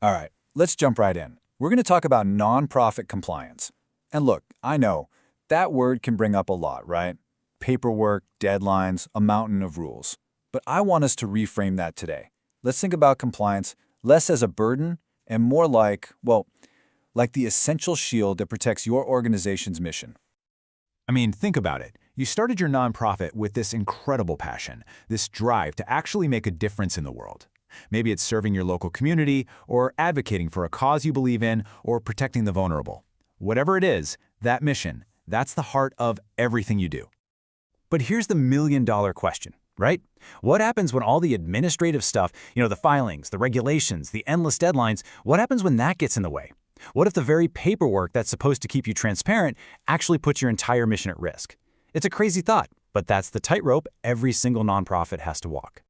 All right, let's jump right in. We're going to talk about nonprofit compliance. And look, I know, that word can bring up a lot, right? Paperwork, deadlines, a mountain of rules. But I want us to reframe that today. Let's think about compliance less as a burden and more like, well, like the essential shield that protects your organization's mission. I mean, think about it. You started your nonprofit with this incredible passion, this drive to actually make a difference in the world. Maybe it's serving your local community, or advocating for a cause you believe in, or protecting the vulnerable. Whatever it is, that mission, that's the heart of everything you do. But here's the million-dollar question, right? What happens when all the administrative stuff, the filings, the regulations, the endless deadlines, what happens when that gets in the way? What if the very paperwork that's supposed to keep you transparent actually puts your entire mission at risk? It's a crazy thought, but that's the tightrope every single nonprofit has to walk.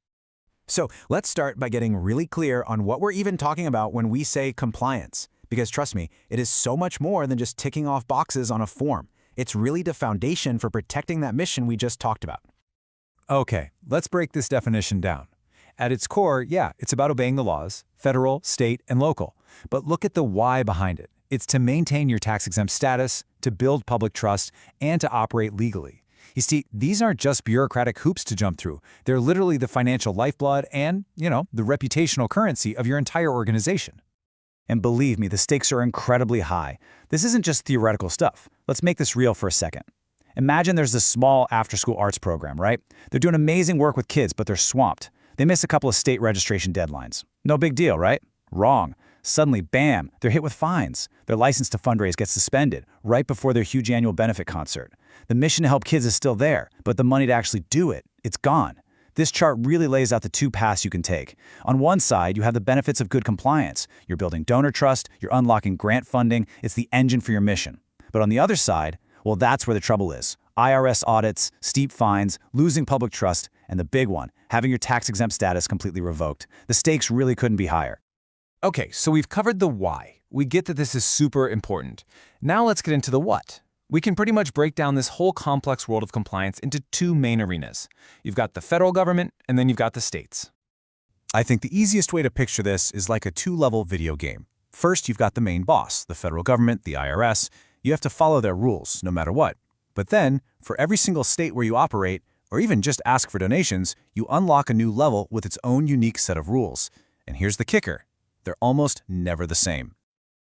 So let's start by getting really clear on what we're even talking about when we say compliance. Because trust me, it is so much more than just ticking off boxes on a form. It's really the foundation for protecting that mission we just talked about. Okay, let's break this definition down. At its core, yeah, it's about obeying the laws, federal, state, and local. But look at the why behind it. It's to maintain your tax-exempt status, to build public trust, and to operate legally. You see, these aren't just bureaucratic hoops to jump through. They're literally the financial lifeblood and, the reputational currency of your entire organization. And believe me, the stakes are incredibly high. This isn't just theoretical stuff. Let's make this real for a second. Imagine there's this small after-school arts program, right? They're doing amazing work with kids, but they're swamped. They miss a couple of state registration deadlines. No big deal, right? Wrong. Suddenly, bam, they're hit with fines. Their license to fundraise gets suspended right before their huge annual benefit concert. The mission to help kids is still there, but the money to actually do it, it's gone. This chart really lays out the two paths you can take. On one side, you have the benefits of good compliance. You're building donor trust, you're unlocking grant funding, it's the engine for your mission. But on the other side, well, that's where the trouble is. IRS audits, steep fines, losing public trust, and the big one, having your tax-exempt status completely revoked. The stakes really couldn't be higher. Okay, so we've covered the why. We get that this is super important. Now let's get into the what. We can pretty much break down this whole complex world of compliance into two main arenas. You've got the federal government, and then you've got the states. I think the easiest way to picture this is like a two-level video game. First, you've got the main boss, the federal government, the IRS. You have to follow their rules, no matter what. But then, for every single state where you operate, or even just ask for donations, you unlock a new level with its own unique set of rules. And here's the kicker. They're almost never the same.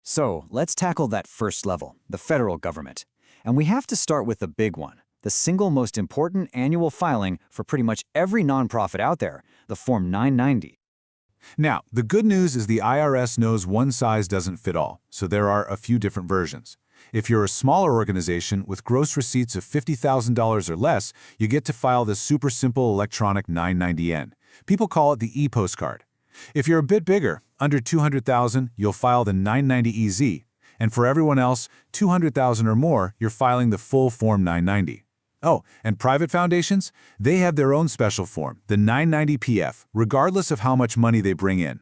So let's tackle that first level, the federal government. And we have to start with the big one, the single most important annual filing for pretty much every nonprofit out there, the Form 990. Now, the good news is the IRS knows one size doesn't fit all, so there are a few different versions. If you're a smaller organization with gross receipts of $50,000 or less, you get to file this super simple electronic 990N. People call it the e-postcard. If you're a bit bigger, under $200,000, you'll file the 990EZ. And for everyone else, $200,000 or more, you're filing the full Form 990. Oh, and private foundations? They have their own special form, the 990PF, regardless of how much money they bring in.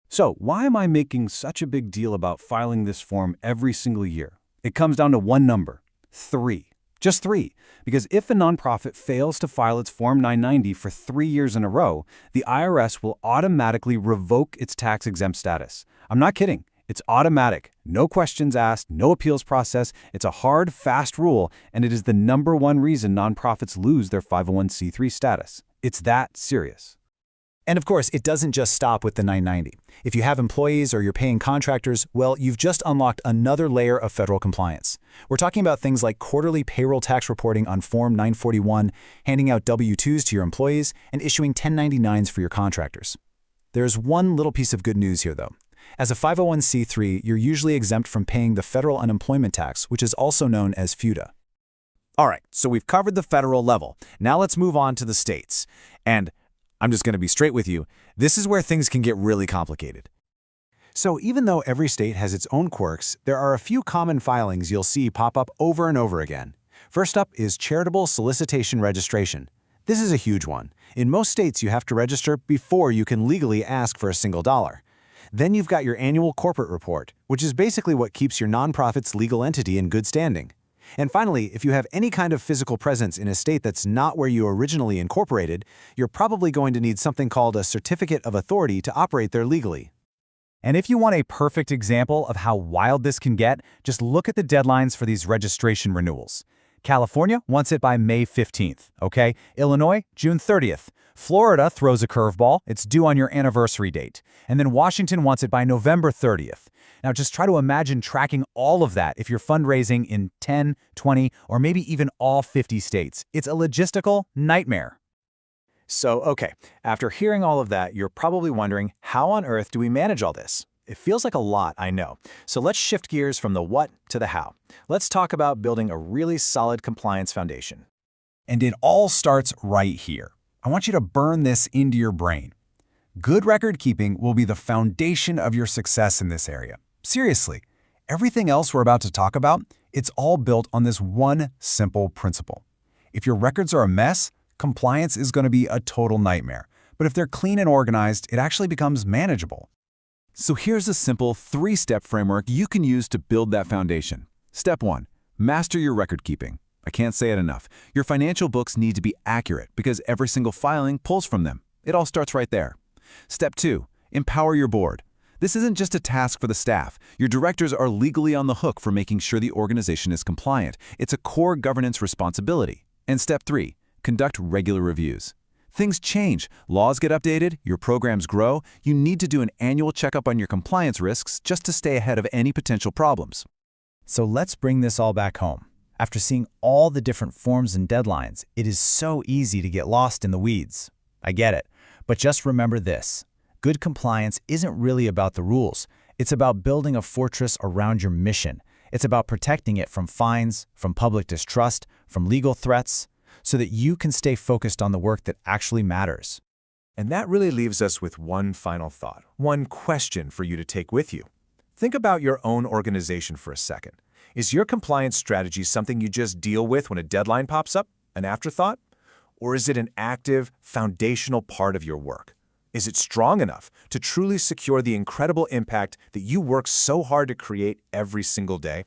So, why am I making such a big deal about filing this form every single year? It comes down to one number, 3. Just 3. Because if a nonprofit fails to file its Form 990 for 3 years in a row, the IRS will automatically revoke its tax-exempt status. I'm not kidding. It's automatic. No questions asked, no appeals process. It's a hard, fast rule, and it is the #1 reason nonprofits lose their 501c3 status. It's that serious. And of course, it doesn't just stop with the 990. If you have employees or you're paying contractors, well, you've just unlocked another layer of federal compliance. We're talking about things like quarterly payroll tax reporting on Form 941, handing out W-2s to your employees, and issuing 1099s for your contractors. There's one little piece of good news here, though. As a 501c3, you're usually exempt from paying the federal unemployment tax, which is also known as FUTA. All right, so we've covered the federal level. Now let's move on to the states. And I'm just going to be straight with you. This is where things can get really complicated. So even though every state has its own quirks, there are a few common filings you'll see pop up over and over again. First up is charitable solicitation registration. This is a huge one. In most states, you have to register before you can legally ask for a single dollar. Then you've got your annual corporate report, which is basically what keeps your nonprofit's legal entity in good standing. And finally, if you have any kind of physical presence in a state that's not where you originally incorporated, you're probably going to need something called a certificate of authority to operate there legally. And if you want a perfect example of how wild this can get, just look at the deadlines for these registration renewals. California wants it by May 15th, okay? Illinois, June 30th. Florida throws a curveball, it's due on your anniversary date. And then Washington wants it by November 30th. Now just try to imagine tracking all of that if you're fundraising in 10, 20, or maybe even all 50 states. It's a logistical nightmare. So, okay, after hearing all of that, you're probably wondering, how on earth do we manage all this? It feels like a lot, I know. So let's shift gears from the what to the how. Let's talk about building a really solid compliance foundation. And it all starts right here. I want you to burn this into your brain. Good record keeping will be the foundation of your success in this area. Seriously, everything else we're about to talk about, it's all built on this one simple principle. If your records are a mess, compliance is going to be a total nightmare. But if they're clean and organized, it actually becomes manageable. So here's a simple 3-step framework you can use to build that foundation. Step 1, master your record keeping. I can't say it enough. Your financial books need to be accurate because every single filing pulls from them. It all starts right there. Step 2, empower your board. This isn't just a task for the staff. Your directors are legally on the hook for making sure the organization is compliant. It's a core governance responsibility. And step 3, conduct regular reviews. Things change, laws get updated, your programs grow. You need to do an annual checkup on your compliance risks just to stay ahead of any potential problems. So let's bring this all back home. After seeing all the different forms and deadlines, it is so easy to get lost in the weeds. I get it. But just remember this. Good compliance isn't really about the rules. It's about building a fortress around your mission. It's about protecting it from fines, from public distrust, from legal threats, so that you can stay focused on the work that actually matters. And that really leaves us with one final thought, one question for you to take with you. Think about your own organization for a second. Is your compliance strategy something you just deal with when a deadline pops up, an afterthought? Or is it an active, foundational part of your work? Is it strong enough to truly secure the incredible impact that you work so hard to create every single day?